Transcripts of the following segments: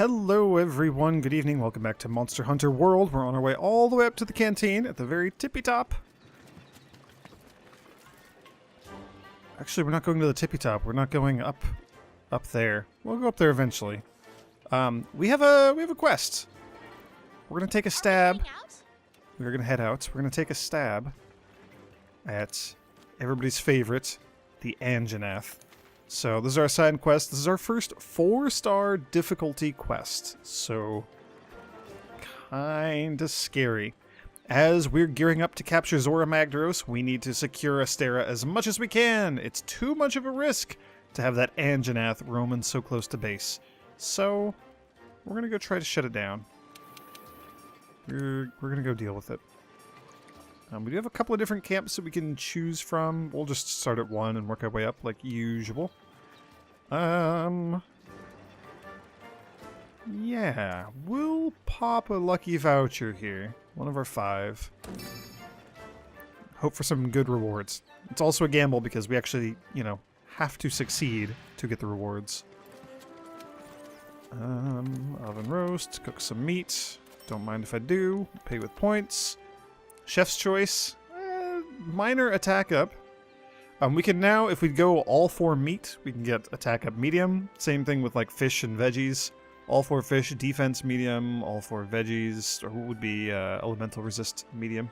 Hello everyone, good evening, welcome back to Monster Hunter World. We're on our way all the way up to the canteen at the very tippy top. Actually, we're not going to the tippy top, we're not going up there. We'll go up there eventually. We have a quest. We're gonna take a stab. We're gonna head out. We're gonna take a stab at everybody's favorite, the Anjanath. So this is our side quest. This is our first 4-star difficulty quest. So kinda scary. As we're gearing up to capture Zorah Magdaros, we need to secure Astera as much as we can. It's too much of a risk to have that Anjanath roaming so close to base. So we're gonna go try to shut it down. We're gonna go deal with it. We do have a couple of different camps that we can choose from. We'll just start at one and work our way up like usual. Yeah, we'll pop a lucky voucher here. One of our 5. Hope for some good rewards. It's also a gamble because we actually, you know, have to succeed to get the rewards. Oven roast, cook some meat. Don't mind if I do. Pay with points. Chef's choice. Minor attack up. We can now, if we go all 4 meat, we can get attack up medium. Same thing with like fish and veggies. All 4 fish, defense medium. All 4 veggies, or what would be elemental resist medium.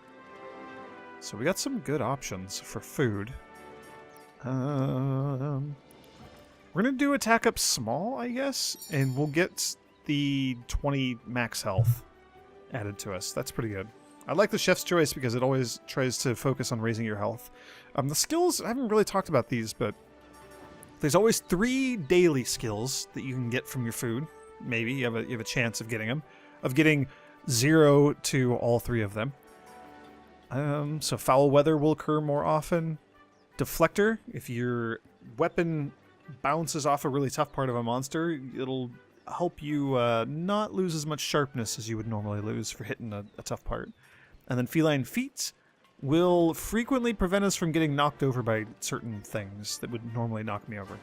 So we got some good options for food. We're gonna do attack up small, I guess, and we'll get the 20 max health added to us. That's pretty good. I like the chef's choice because it always tries to focus on raising your health. The skills, I haven't really talked about these, but there's always 3 daily skills that you can get from your food. Maybe you have a chance of getting them, of getting 0 to all 3 of them. So foul weather will occur more often. Deflector, if your weapon bounces off a really tough part of a monster, it'll help you not lose as much sharpness as you would normally lose for hitting a tough part. And then feline feet will frequently prevent us from getting knocked over by certain things that would normally knock me over.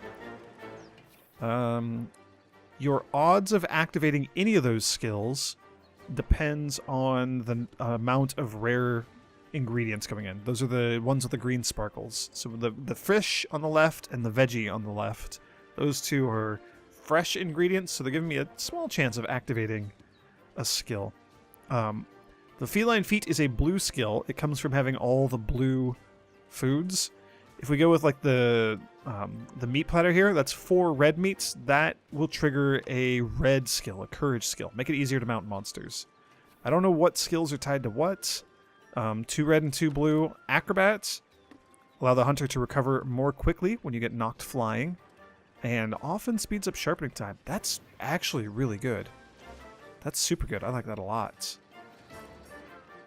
Your odds of activating any of those skills depends on the amount of rare ingredients coming in. Those are the ones with the green sparkles. So the fish on the left and the veggie on the left, those 2 are fresh ingredients, so they're giving me a small chance of activating a skill. The feline feet is a blue skill. It comes from having all the blue foods. If we go with like the meat platter here, that's 4 red meats. That will trigger a red skill, a courage skill. Make it easier to mount monsters. I don't know what skills are tied to what. 2 red and 2 blue. Acrobats allow the hunter to recover more quickly when you get knocked flying, and often speeds up sharpening time. That's actually really good. That's super good. I like that a lot.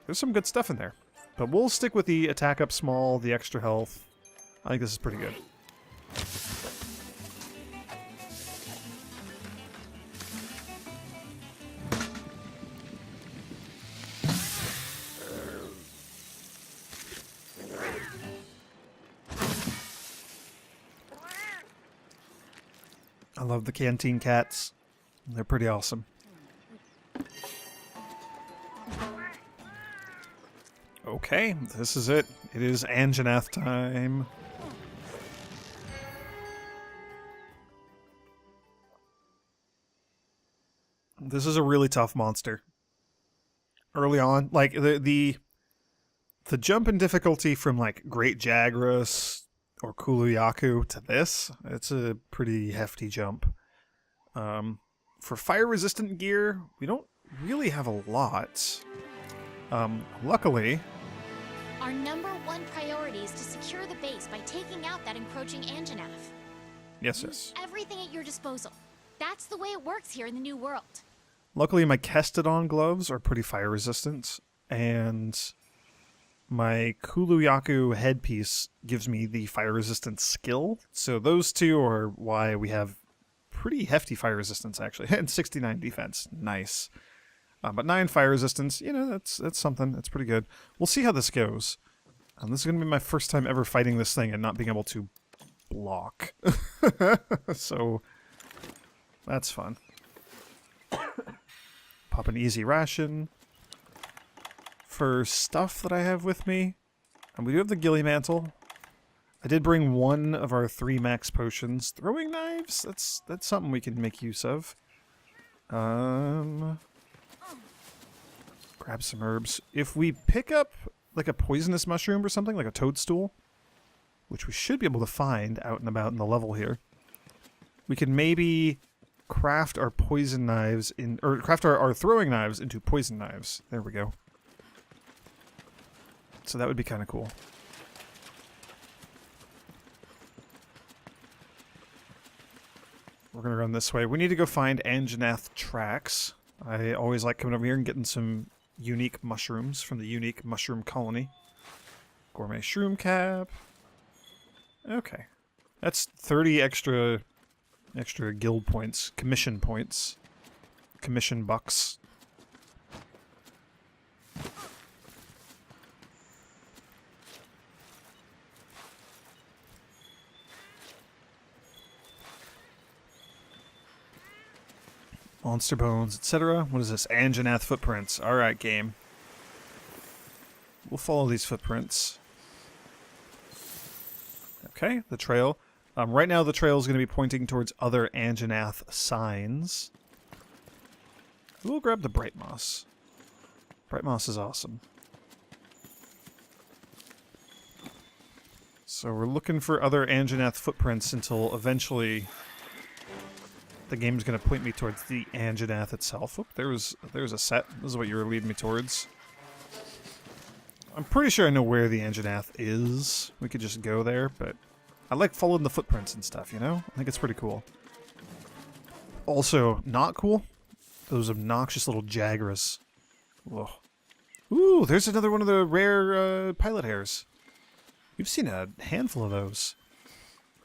There's some good stuff in there. But we'll stick with the attack up small, the extra health. I think this is pretty good. I love the canteen cats. They're pretty awesome. Okay, this is it. It is Anjanath time. This is a really tough monster. Early on, like the jump in difficulty from like Great Jagras or Kuluyaku to this, it's a pretty hefty jump. For fire-resistant gear, we don't really have a lot. Luckily, our #1 priority is to secure the base by taking out that encroaching Anjanath. yes. Use everything at your disposal. That's the way it works here in the New World. Luckily, my Kestodon gloves are pretty fire-resistant, and my Kuluyaku headpiece gives me the fire-resistant skill. So those 2 are why we have pretty hefty fire resistance, actually, and 69 defense. Nice. But 9 fire resistance, you know, that's something. That's pretty good. We'll see how this goes. This is going to be my first time ever fighting this thing and not being able to block. So, that's fun. Pop an easy ration. For stuff that I have with me, and we do have the ghillie mantle. I did bring one of our 3 max potions. Throwing knives? That's something we can make use of. Grab some herbs. If we pick up like a poisonous mushroom or something, like a toadstool, which we should be able to find out and about in the level here, we can maybe craft our poison knives or craft our throwing knives into poison knives. There we go. So that would be kind of cool. We're going to run this way. We need to go find Anjanath tracks. I always like coming over here and getting some unique mushrooms from the unique mushroom colony. Gourmet shroom cap. Okay. That's 30 extra guild points. Commission points. Commission bucks. Monster bones, etc. What is this? Anjanath footprints. Alright, game. We'll follow these footprints. Okay, the trail. Right now the trail is going to be pointing towards other Anjanath signs. We'll grab the bright moss. Bright moss is awesome. So we're looking for other Anjanath footprints until eventually the game's going to point me towards the Anjanath itself. Oh, there's a set. This is what you were leading me towards. I'm pretty sure I know where the Anjanath is. We could just go there, but I like following the footprints and stuff, you know? I think it's pretty cool. Also, not cool, those obnoxious little Jagras. Whoa. Ooh, there's another one of the rare pilot hairs. We've seen a handful of those.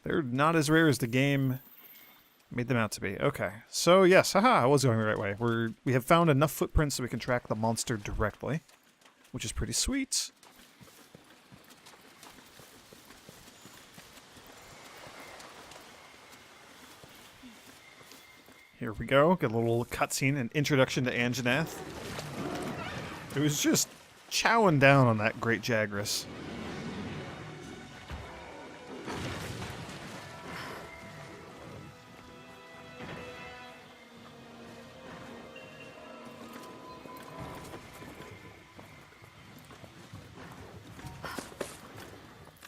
They're not as rare as the game made them out to be. Okay. So, yes, haha, I was going the right way. We have found enough footprints so we can track the monster directly, which is pretty sweet. Here we go. Get a little cutscene, an introduction to Anjanath. It was just chowing down on that great Jagras.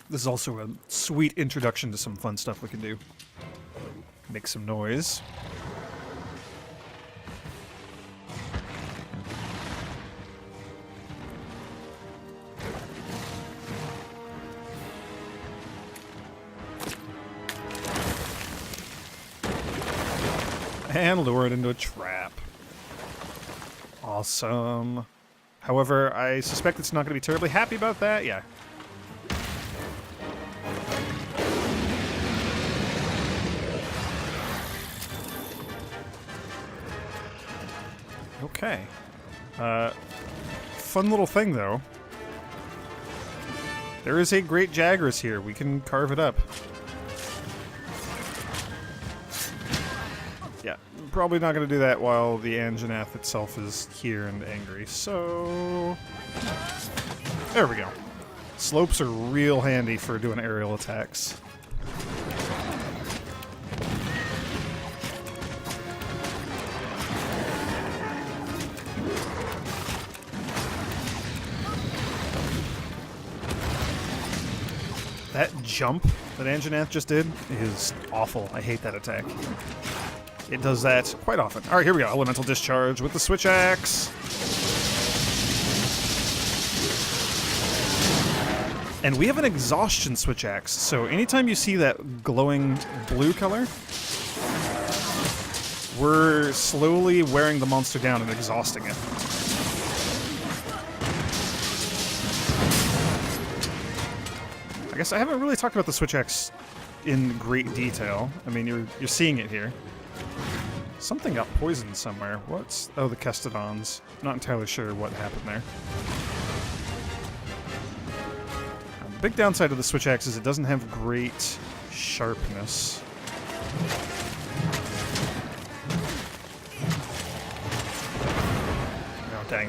This is also a sweet introduction to some fun stuff we can do. Make some noise. And lure it into a trap. Awesome. However, I suspect it's not going to be terribly happy about that. Yeah. Okay. Fun little thing, though. There is a great Jagras here. We can carve it up. Yeah, probably not going to do that while the Anjanath itself is here and angry. So... there we go. Slopes are real handy for doing aerial attacks. That jump that Anjanath just did is awful. I hate that attack. It does that quite often. Alright, here we go. Elemental Discharge with the Switch Axe. And we have an Exhaustion Switch Axe, so anytime you see that glowing blue color, we're slowly wearing the monster down and exhausting it. I guess I haven't really talked about the Switch Axe in great detail. I mean, you're seeing it here. Something got poisoned somewhere. What's... oh, the Kestodons. Not entirely sure what happened there. The big downside of the Switch Axe is it doesn't have great sharpness. dang.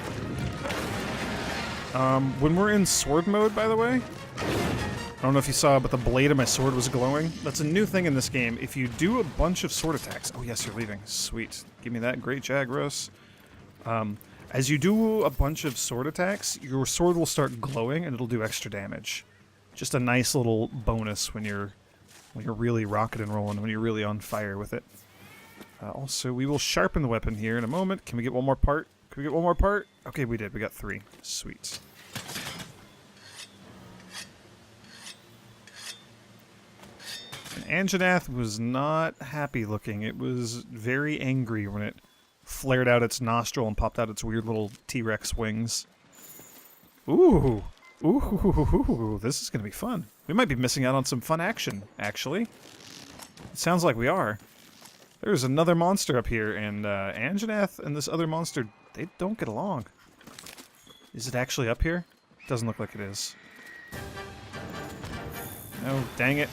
When we're in sword mode, by the way, I don't know if you saw, but the blade of my sword was glowing. That's a new thing in this game. If you do a bunch of sword attacks... Oh, yes, you're leaving. Sweet. Give me that. Great, Jagros. As you do a bunch of sword attacks, your sword will start glowing, and it'll do extra damage. Just a nice little bonus when you're really rocking and rolling, when you're really on fire with it. Also, we will sharpen the weapon here in a moment. Can we get one more part? Can we get one more part? Okay, we did. We got 3. Sweet. And Anjanath was not happy looking. It was very angry when it flared out its nostril and popped out its weird little T-Rex wings. Ooh. Ooh, this is going to be fun. We might be missing out on some fun action, actually. It sounds like we are. There's another monster up here, and Anjanath and this other monster, they don't get along. Is it actually up here? Doesn't look like it is. No, dang it.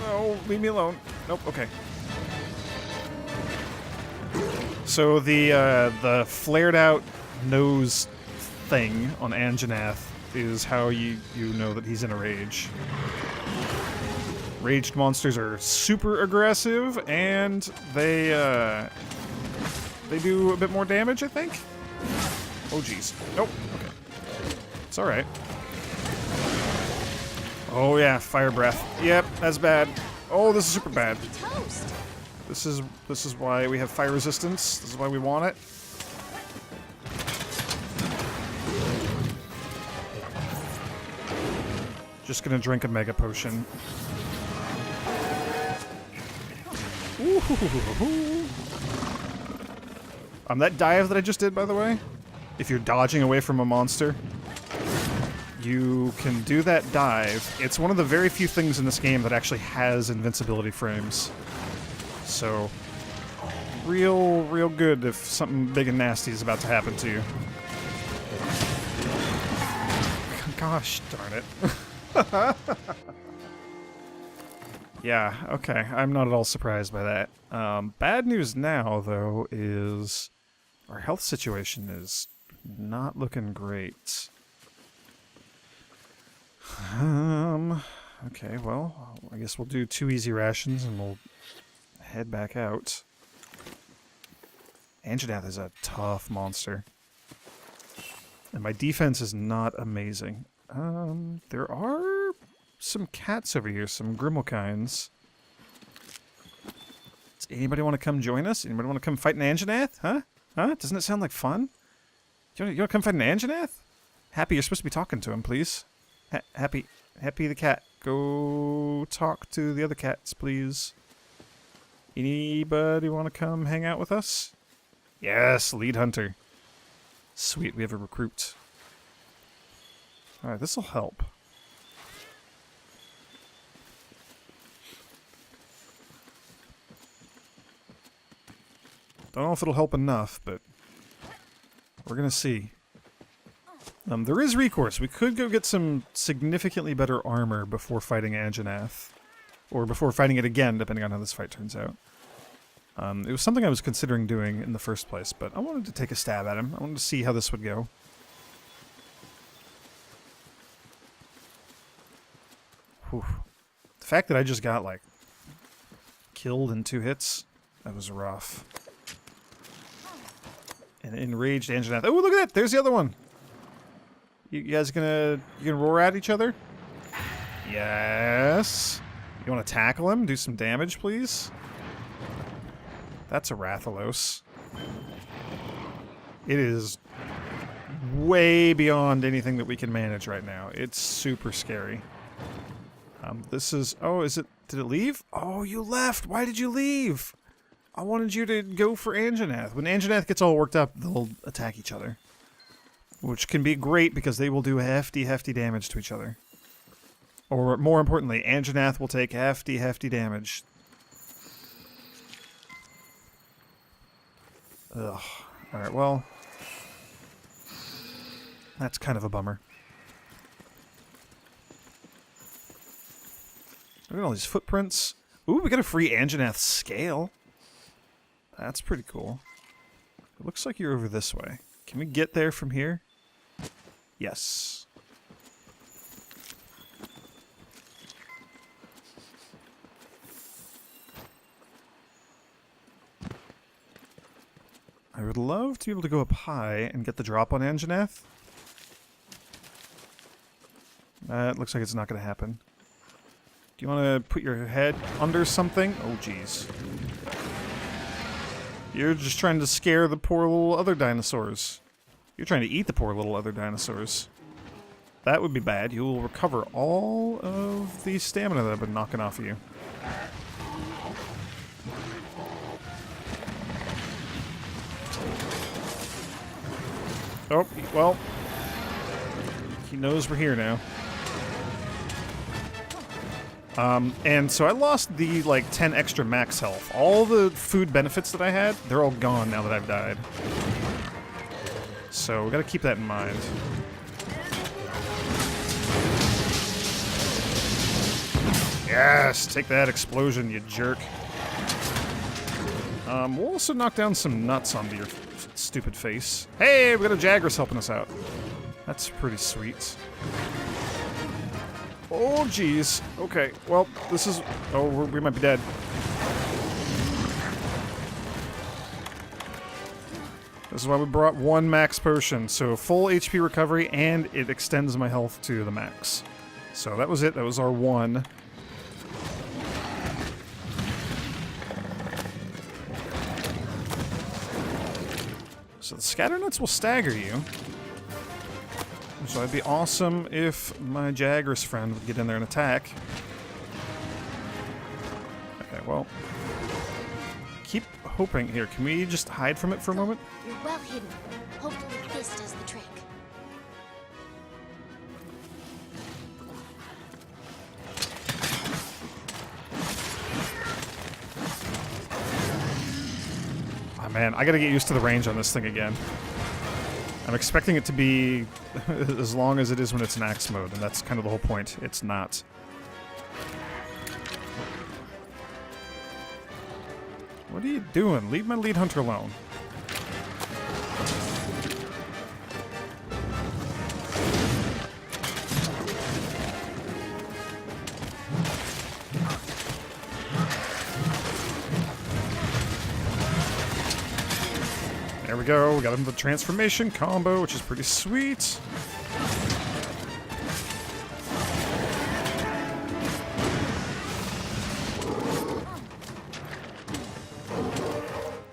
Oh, leave me alone. Nope, okay. So the flared out nose thing on Anjanath is how you know that he's in a rage. Raged monsters are super aggressive, and they do a bit more damage, I think? Oh, jeez. Nope. Okay. It's alright. Oh, yeah, fire breath. Yep, that's bad. Oh, this is super bad. Toast. This is why we have fire resistance. This is why we want it. Just gonna drink a mega potion. Ooh. That dive that I just did, by the way, if you're dodging away from a monster, you can do that dive. It's one of the very few things in this game that actually has invincibility frames. So, real good if something big and nasty is about to happen to you. Gosh darn it. Yeah, okay. I'm not at all surprised by that. Bad news now, though, is our health situation is not looking great. Okay, well, I guess we'll do 2 easy rations and we'll head back out. Anjanath is a tough monster. And my defense is not amazing. There are some cats over here, some Grimmelkinds. Does anybody want to come join us? Anybody want to come fight an Anjanath? Huh? Huh? Doesn't it sound like fun? You want to come fight an Anjanath? Happy, you're supposed to be talking to him, please. Happy the cat. Go talk to the other cats, please. Anybody want to come hang out with us? Yes, lead hunter. Sweet, we have a recruit. Alright, this'll help. Don't know if it'll help enough, but we're gonna see. There is recourse. We could go get some significantly better armor before fighting Anjanath. Or before fighting it again, depending on how this fight turns out. It was something I was considering doing in the first place, but I wanted to take a stab at him. I wanted to see how this would go. Whew. The fact that I just got, like, killed in 2 hits, that was rough. And enraged Anjanath. Oh, look at that! There's the other one! You guys gonna roar at each other? Yes. You want to tackle him? Do some damage, please? That's a Rathalos. It is way beyond anything that we can manage right now. It's super scary. This is... Oh, is it... Did it leave? Oh, you left! Why did you leave? I wanted you to go for Anjanath. When Anjanath gets all worked up, they'll attack each other. Which can be great because they will do hefty damage to each other. Or, more importantly, Anjanath will take hefty damage. Ugh. Alright, well... That's kind of a bummer. Look at all these footprints. Ooh, we got a free Anjanath scale. That's pretty cool. It looks like you're over this way. Can we get there from here? Yes. I would love to be able to go up high and get the drop on Anjanath. That looks like it's not going to happen. Do you want to put your head under something? Oh, jeez. You're just trying to scare the poor little other dinosaurs. You're trying to eat the poor little other dinosaurs. That would be bad. You will recover all of the stamina that I've been knocking off of you. Oh, well. He knows we're here now. And so I lost the, like, 10 extra max health. All the food benefits that I had, they're all gone now that I've died. So we gotta keep that in mind. Yes! Take that explosion, you jerk. We'll also knock down some nuts onto your stupid face. Hey, we got a Jagras helping us out. That's pretty sweet. Oh, jeez. Okay, well, this is... Oh, we might be dead. This is why we brought one max potion. So full HP recovery, and it extends my health to the max. So that was it. That was our one. So the scatter nuts will stagger you. So it'd be awesome if my Jagras friend would get in there and attack. Okay, well... Keep hoping. Here, can we just hide from it for a moment? You're well hidden. Hopefully this does the trick. Oh man, I gotta get used to the range on this thing again. I'm expecting it to be as long as it is when it's in axe mode, and that's kind of the whole point. It's not. What are you doing? Leave my lead hunter alone. There we go. We got him the transformation combo, which is pretty sweet.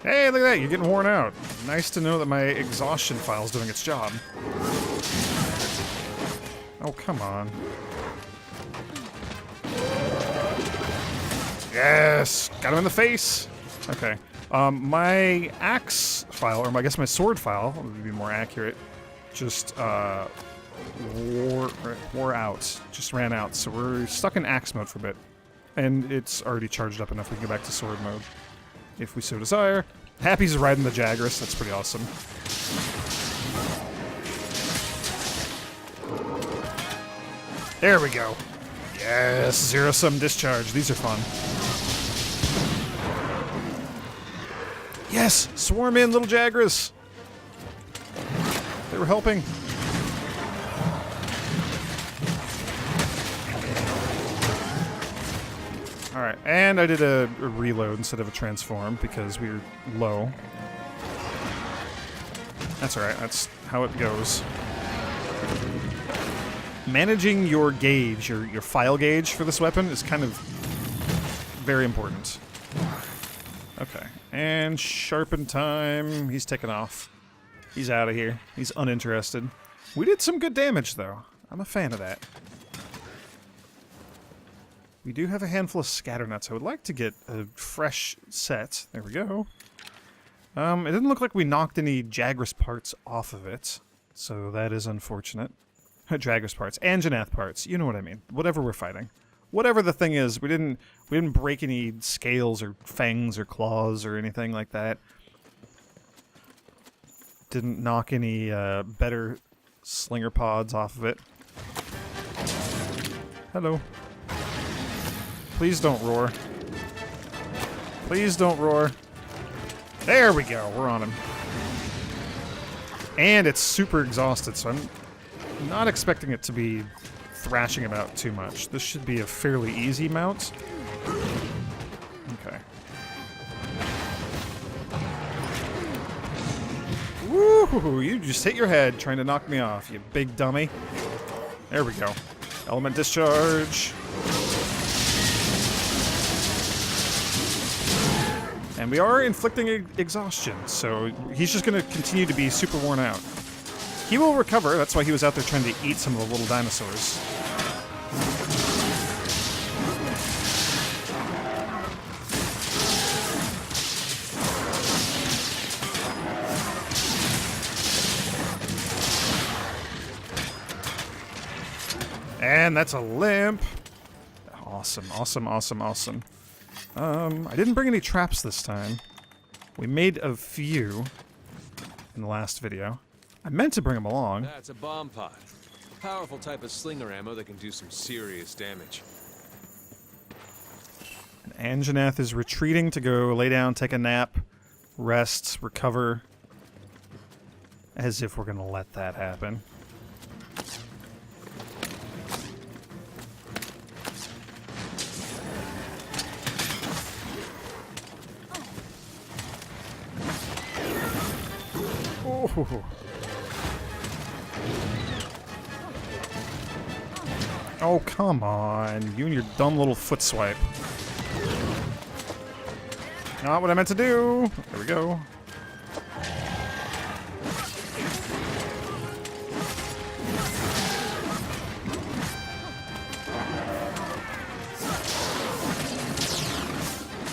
Hey, look at that. You're getting worn out. Nice to know that my exhaustion file's doing its job. Oh, come on. Yes! Got him in the face! Okay. My axe file, or I guess my sword file, would be more accurate, just wore out. Just ran out. So we're stuck in axe mode for a bit. And it's already charged up enough we can go back to sword mode, if we so desire. Happy's riding the Jagras. That's pretty awesome. There we go. Yes, zero-sum discharge. These are fun. Yes! Swarm in, little Jagras! They were helping. Alright, and I did a reload instead of a transform because we were low. That's alright, that's how it goes. Managing your gauge, your file gauge for this weapon is kind of very important. Okay, and sharpen time. He's taken off. He's out of here. He's uninterested. We did some good damage, though. I'm a fan of that. We do have a handful of scatter nuts. I would like to get a fresh set. There we go. It didn't look like we knocked any Jagras parts off of it, so that is unfortunate. Jagras parts. Anjanath parts. You know what I mean. Whatever we're fighting. Whatever the thing is, we didn't break any scales or fangs or claws or anything like that. Didn't knock any better slinger pods off of it. Hello. Please don't roar. Please don't roar. There we go. We're on him. And it's super exhausted, so I'm not expecting it to be thrashing about too much. This should be a fairly easy mount. Okay. Woo! You just hit your head trying to knock me off, you big dummy. There we go. Element discharge. And we are inflicting exhaustion, so he's just going to continue to be super worn out. He will recover, that's why he was out there trying to eat some of the little dinosaurs. And that's a limp. Awesome, awesome, awesome, awesome. I didn't bring any traps this time. We made a few in the last video. I meant to bring them along. That's a bomb pod. Powerful type of slinger ammo that can do some serious damage. And Anjanath is retreating to go lay down, take a nap, rest, recover. As if we're gonna let that happen. Oh, come on. You and your dumb little foot swipe. Not what I meant to do. There we go.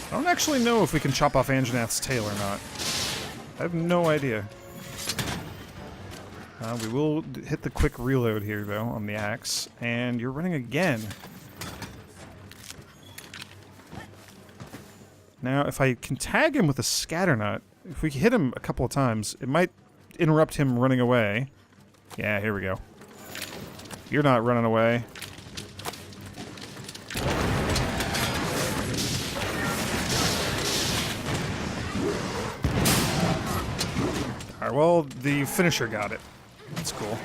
I don't actually know if we can chop off Anjanath's tail or not. I have no idea. We will hit the quick reload here, though, on the axe. And you're running again. Now, if I can tag him with a scatter nut, if we hit him a couple of times, it might interrupt him running away. Yeah, here we go. You're not running away. Alright, well, the finisher got it. That's cool.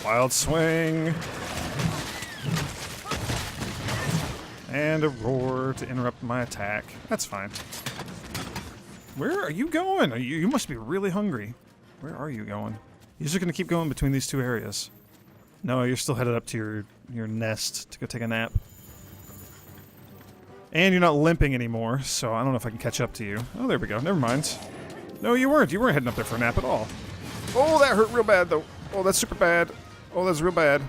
Wild swing. And a roar to interrupt my attack. That's fine. Where are you going? You must be really hungry. Where are you going? You're just gonna keep going between these two areas. No, you're still headed up to your nest to go take a nap. And you're not limping anymore, so I don't know if I can catch up to you. Oh, there we go. Never mind. No, you weren't. You weren't heading up there for a nap at all. Oh, that hurt real bad, though. Oh, that's super bad. Oh, that's real bad.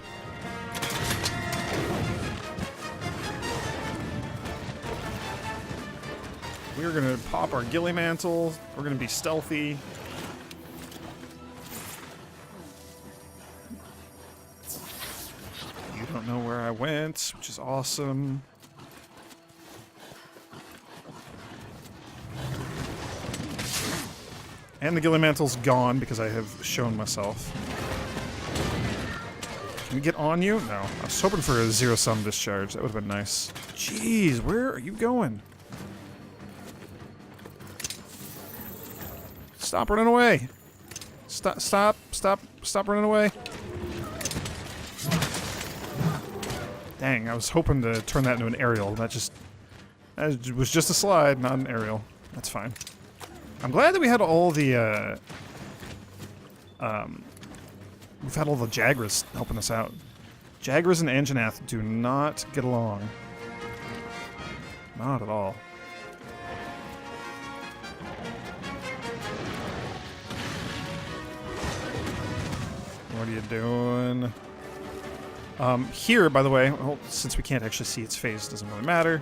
We're gonna pop our ghillie mantle. We're gonna be stealthy. You don't know where I went, which is awesome. And the ghillie mantle's gone because I have shown myself. Can we get on you? No. I was hoping for a zero-sum discharge. That would have been nice. Jeez, where are you going? Stop running away. Stop running away. Dang, I was hoping to turn that into an aerial. That was just a slide, not an aerial. That's fine. I'm glad that we had all the, we've had all the Jagras helping us out. Jagras and Anjanath do not get along. Not at all. What are you doing? Here, by the way, well, since we can't actually see its face, doesn't really matter.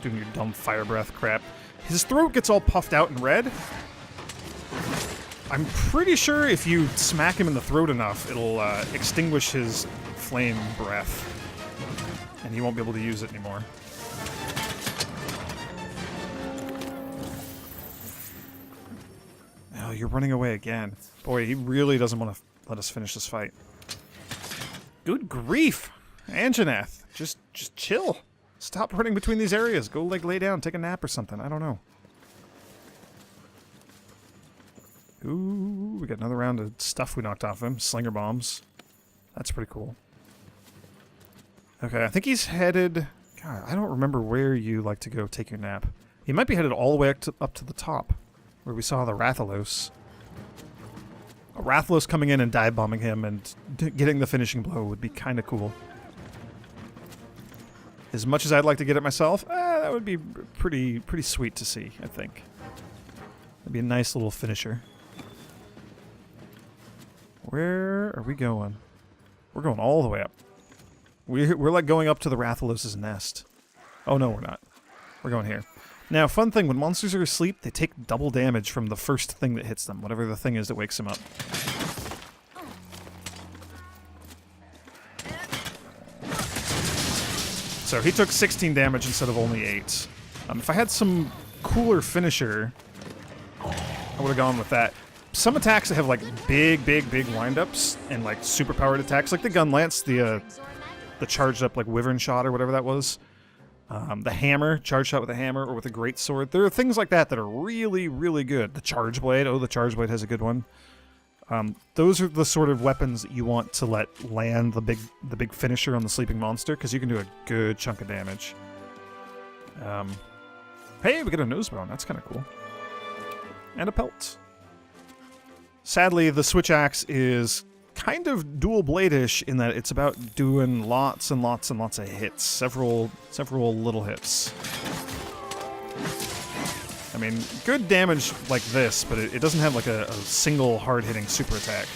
Doing your dumb fire breath crap. His throat gets all puffed out and red. I'm pretty sure if you smack him in the throat enough, it'll extinguish his flame breath. And he won't be able to use it anymore. Oh, you're running away again. Boy, he really doesn't want to let us finish this fight. Good grief! Anjanath, just chill. Stop running between these areas. Go, like, lay down, take a nap or something. I don't know. Ooh, we got another round of stuff we knocked off him. Slinger bombs. That's pretty cool. Okay, I think he's headed... God, I don't remember where you like to go take your nap. He might be headed all the way up to the top, where we saw the Rathalos. A Rathalos coming in and dive bombing him and getting the finishing blow would be kind of cool. As much as I'd like to get it myself, that would be pretty sweet to see, I think. That'd be a nice little finisher. Where are we going? We're going all the way up. We're like going up to the Rathalos' nest. Oh no, we're not. We're going here. Now, fun thing, when monsters are asleep, they take double damage from the first thing that hits them, whatever the thing is that wakes them up. So he took 16 damage instead of only 8. If I had some cooler finisher, I would have gone with that. Some attacks that have like big windups and like super powered attacks, like the gun lance, the charged up like wyvern shot or whatever that was. The hammer, charge shot with a hammer or with a great sword. There are things like that that are really good. The charge blade, the charge blade has a good one. Those are the sort of weapons that you want to let land the big finisher on the sleeping monster, because you can do a good chunk of damage. Hey, we got a nose bone. That's kind of cool. And a pelt. Sadly, the switch axe is kind of dual-blade-ish in that it's about doing lots and lots of hits. Several little hits. I mean, good damage like this, but it doesn't have like a single hard-hitting super attack.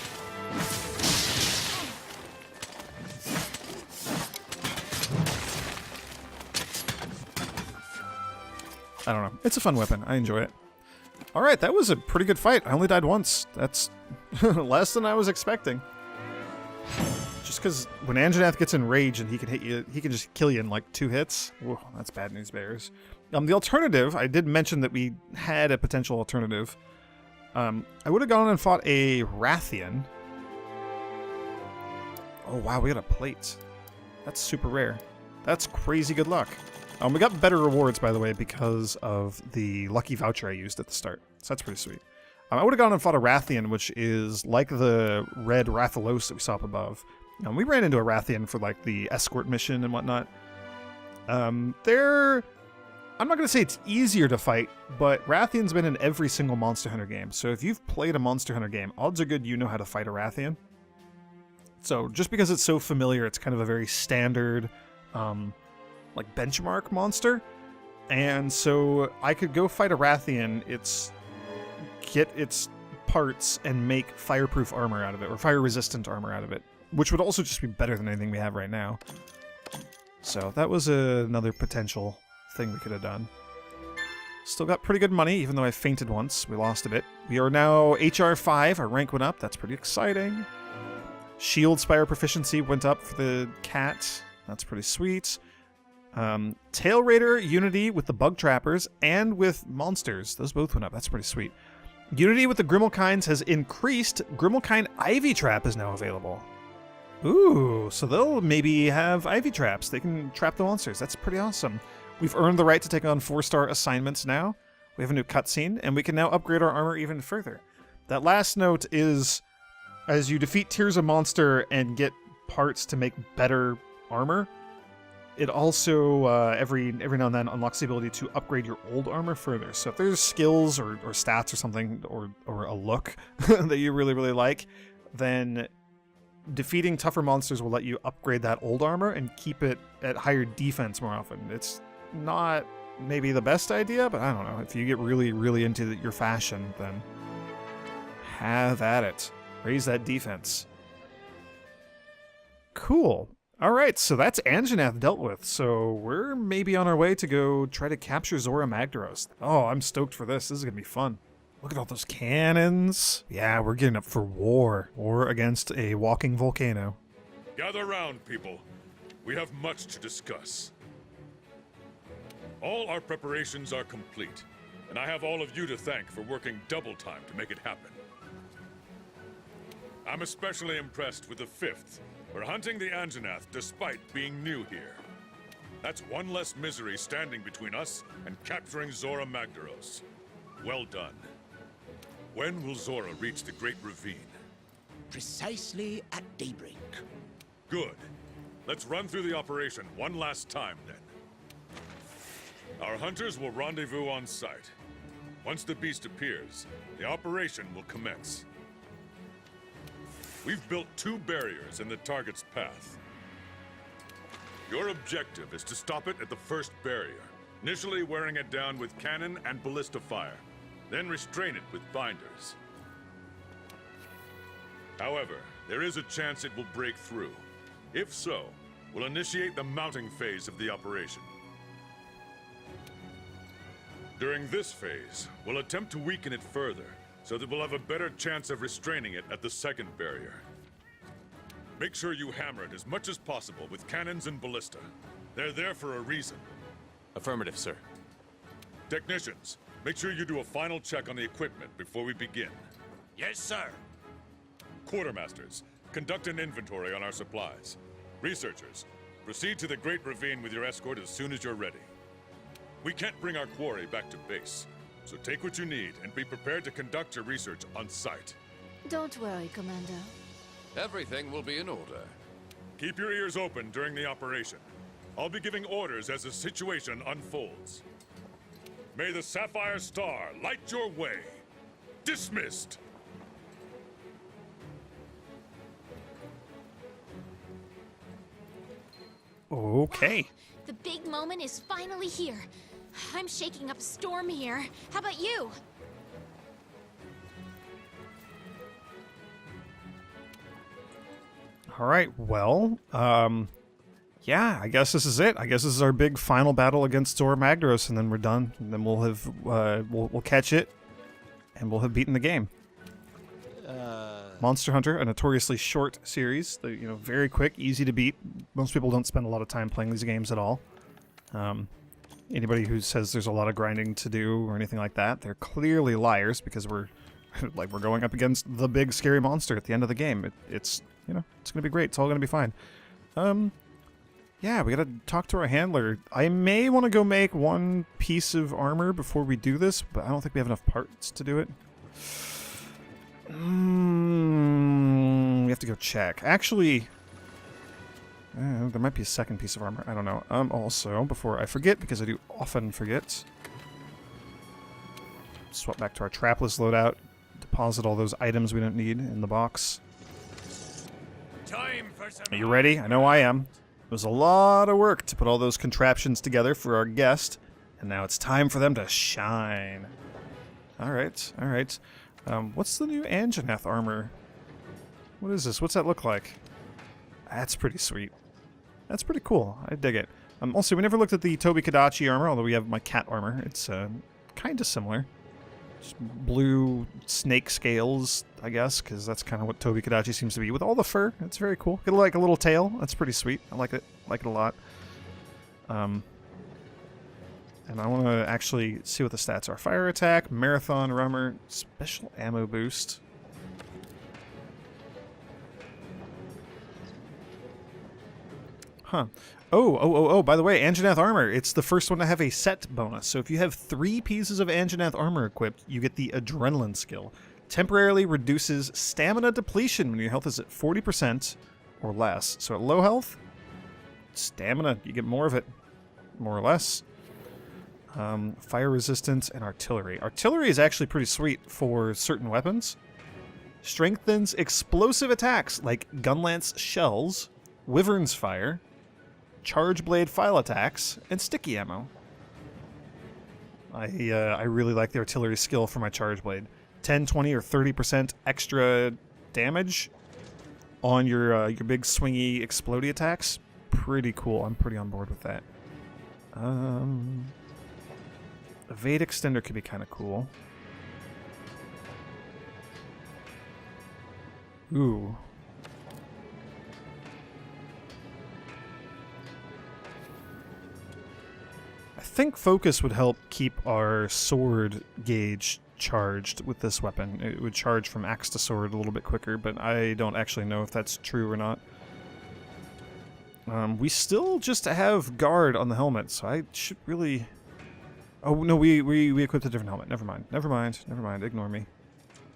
I don't know. It's a fun weapon. I enjoy it. Alright, that was a pretty good fight. I only died once. That's less than I was expecting. Just because when Anjanath gets enraged and he can hit you, he can just kill you in like 2 hits. Whoa, that's bad news bears. The alternative, I did mention that we had a potential alternative. I would have gone and fought a Rathian. Oh wow, we got a plate. That's super rare. That's crazy good luck. We got better rewards, by the way, because of the lucky voucher I used at the start. So that's pretty sweet. I would have gone and fought a Rathian, which is like the red Rathalos that we saw up above. We ran into a Rathian for like the escort mission and whatnot. I'm not going to say it's easier to fight, but Rathian's been in every single Monster Hunter game. So if you've played a Monster Hunter game, odds are good you know how to fight a Rathian. So just because it's so familiar, it's kind of a very standard, like benchmark monster. And so I could go fight a Rathian, get its parts and make fireproof armor out of it, or fire-resistant armor out of it, which would also just be better than anything we have right now. So that was another potential thing we could have done. Still got pretty good money, even though I fainted once. We lost a bit. We are now HR 5. Our rank went up. That's pretty exciting. Shield Spire proficiency went up for the cat. That's pretty sweet. Tail Raider Unity with the Bug Trappers and with Monsters. Those both went up. That's pretty sweet. Unity with the Grimmelkinds has increased. Grimmelkind Ivy Trap is now available. Ooh, so they'll maybe have Ivy Traps. They can trap the monsters. That's pretty awesome. We've earned the right to take on 4-star assignments now. We have a new cutscene, and we can now upgrade our armor even further. That last note is, as you defeat tiers of monster and get parts to make better armor, it also, every now and then, unlocks the ability to upgrade your old armor further. So if there's skills or stats or something, or a look that you really like, then defeating tougher monsters will let you upgrade that old armor and keep it at higher defense more often. It's not maybe the best idea, but I don't know. If you get really into your fashion, then have at it. Raise that defense. Cool. All right, so that's Anjanath dealt with. So we're maybe on our way to go try to capture Zorah Magdaros. Oh, I'm stoked for this. This is going to be fun. Look at all those cannons. Yeah, we're getting up for war. War against a walking volcano. Gather round, people. We have much to discuss. All our preparations are complete, and I have all of you to thank for working double time to make it happen. I'm especially impressed with the 5th for hunting the Anjanath despite being new here. That's one less misery standing between us and capturing Zorah Magdaros. Well done. When will Zorah reach the Great Ravine? Precisely at daybreak. Good. Let's run through the operation one last time, then. Our hunters will rendezvous on site. Once the beast appears, the operation will commence. We've built 2 barriers in the target's path. Your objective is to stop it at the first barrier, initially wearing it down with cannon and ballista fire, then restrain it with binders. However, there is a chance it will break through. If so, we'll initiate the mounting phase of the operation. During this phase, we'll attempt to weaken it further, so that we'll have a better chance of restraining it at the second barrier. Make sure you hammer it as much as possible with cannons and ballista. They're there for a reason. Affirmative, sir. Technicians, make sure you do a final check on the equipment before we begin. Yes, sir. Quartermasters, conduct an inventory on our supplies. Researchers, proceed to the Great Ravine with your escort as soon as you're ready. We can't bring our quarry back to base, so take what you need and be prepared to conduct your research on site. Don't worry, Commander. Everything will be in order. Keep your ears open during the operation. I'll be giving orders as the situation unfolds. May the Sapphire Star light your way. Dismissed! Okay. The big moment is finally here. I'm shaking up a storm here. How about you? All right. Well, yeah, I guess this is it. I guess this is our big final battle against Zorah Magdaros, and then we're done. And then we'll have we'll catch it, and we'll have beaten the game. Monster Hunter, a notoriously short series. Very quick, easy to beat. Most people don't spend a lot of time playing these games at all. Anybody who says there's a lot of grinding to do or anything like that, they're clearly liars, because we're we're going up against the big scary monster at the end of the game. It's gonna be great. It's all gonna be fine. Yeah, we gotta talk to our handler. I may want to go make 1 piece of armor before we do this, but I don't think we have enough parts to do it. We have to go check. Actually, there might be a 2nd piece of armor. I don't know. Also, before I forget, because I do often forget, swap back to our trapless loadout, deposit all those items we don't need in the box. Time for some. Are you ready? I know I am. It was a lot of work to put all those contraptions together for our guest, and now it's time for them to shine. All right, all right. What's the new Anjanath armor? What is this? What's that look like? That's pretty sweet. That's pretty cool. I dig it. Also, we never looked at the Tobi Kadachi armor, although we have my cat armor. It's kind of similar. Just blue snake scales, I guess, because that's kind of what Tobi Kadachi seems to be. With all the fur, it's very cool. Get like a little tail. That's pretty sweet. I like it. Like it a lot. And I want to actually see what the stats are. Fire attack, marathon rummer, special ammo boost. Huh. Oh, by the way, Anjanath armor. It's the first one to have a set bonus. So if you have 3 pieces of Anjanath armor equipped, you get the adrenaline skill. Temporarily reduces stamina depletion when your health is at 40% or less. So at low health, stamina, you get more of it, more or less. Fire resistance and artillery. Artillery is actually pretty sweet for certain weapons. Strengthens explosive attacks like Gunlance shells, Wyvern's fire, Charge blade file attacks, and sticky ammo. I really like the artillery skill for my charge blade. 10, 20, or 30% extra damage on your big swingy explodey attacks. Pretty cool. I'm pretty on board with that. Evade extender could be kind of cool. Ooh. I think focus would help keep our sword gauge charged with this weapon. It would charge from axe to sword a little bit quicker, but I don't actually know if that's true or not. We still just have guard on the helmet, so I should really... Oh, no, we equipped a different helmet. Never mind. Ignore me.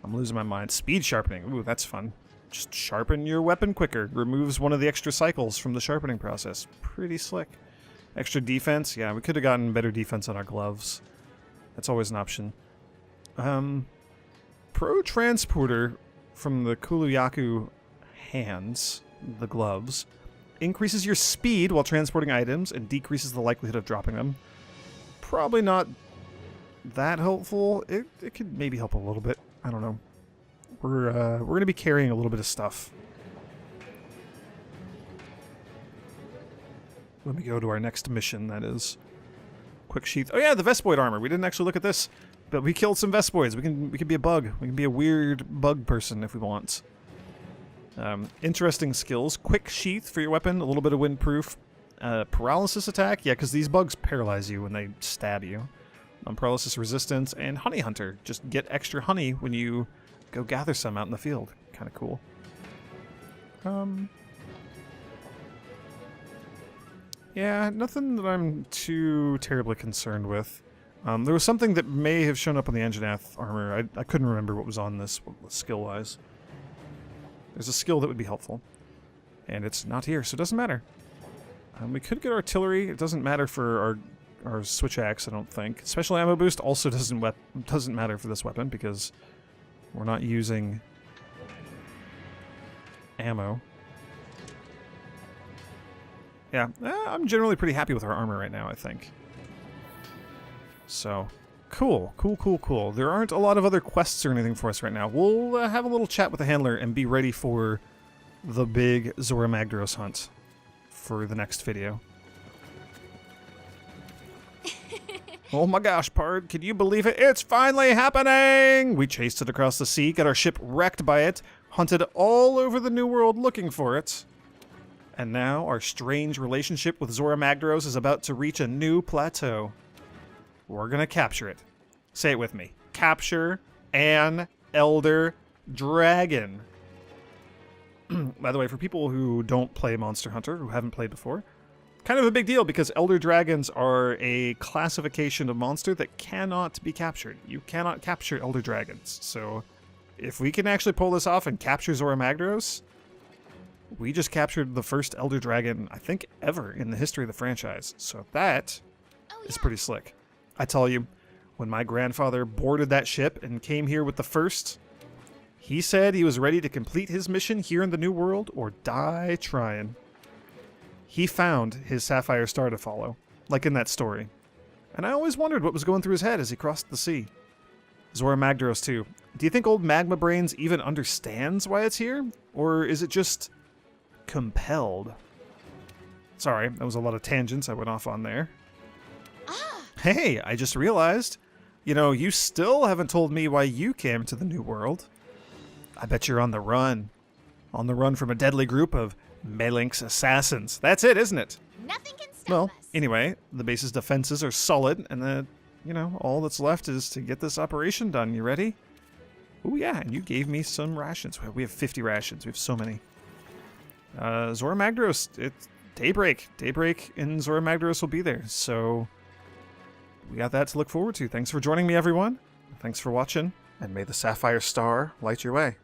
I'm losing my mind. Speed sharpening. Ooh, that's fun. Just sharpen your weapon quicker. Removes one of the extra cycles from the sharpening process. Pretty slick. Extra defense. Yeah, we could have gotten better defense on our gloves. That's always an option. Pro Transporter from the Kuluyaku hands, the gloves, increases your speed while transporting items and decreases the likelihood of dropping them. Probably not that helpful. It could maybe help a little bit. I don't know. We're gonna be carrying a little bit of stuff. Let me go to our next mission. That is quick sheath. Oh yeah, the Vespoid armor. We didn't actually look at this, but we killed some Vespoids. We can be a bug. We can be a weird bug person if we want. Interesting skills. Quick sheath for your weapon. A little bit of windproof. Paralysis attack. Yeah, because these bugs paralyze you when they stab you. Paralysis resistance and honey hunter. Just get extra honey when you go gather some out in the field. Kind of cool. Yeah, nothing that I'm too terribly concerned with. There was something that may have shown up on the Anjanath armor. I couldn't remember what was on this skill-wise. There's a skill that would be helpful. And it's not here, so it doesn't matter. We could get artillery. It doesn't matter for our switch axe, I don't think. Special ammo boost also doesn't matter for this weapon because we're not using ammo. Yeah, I'm generally pretty happy with our armor right now, I think. So, cool. There aren't a lot of other quests or anything for us right now. We'll have a little chat with the handler and be ready for the big Zorah Magdaros hunt for the next video. Oh my gosh, Pard, can you believe it? It's finally happening! We chased it across the sea, got our ship wrecked by it, hunted all over the New World looking for it. And now our strange relationship with Zorah Magdaros is about to reach a new plateau. We're gonna capture it. Say it with me. Capture an Elder Dragon. By the way, for people who don't play Monster Hunter, who haven't played before, kind of a big deal because Elder Dragons are a classification of monster that cannot be captured. You cannot capture Elder Dragons. So if we can actually pull this off and capture Zorah Magdaros, we just captured the first Elder Dragon, I think, ever in the history of the franchise. So that is pretty slick. I tell you, when my grandfather boarded that ship and came here with the first, he said he was ready to complete his mission here in the New World or die trying. He found his sapphire star to follow, like in that story. And I always wondered what was going through his head as he crossed the sea. Zorah Magdaros too. Do you think old Magma Brains even understands why it's here? Or is it just compelled? Sorry, that was a lot of tangents I went off on there. Hey, I just realized, you still haven't told me why you came to the New World. I bet you're on the run. On the run from a deadly group of Melink's assassins. That's it, isn't it? Nothing can stop Well, us. anyway, the base's defenses are solid, and all that's left is to get this operation done. You ready? Oh yeah, and you gave me some rations. We have 50 rations. We have so many. Zorah Magdaros, it's daybreak. Daybreak in Zorah Magdaros will be there, so we got that to look forward to. Thanks for joining me, everyone. Thanks for watching, and may the Sapphire Star light your way.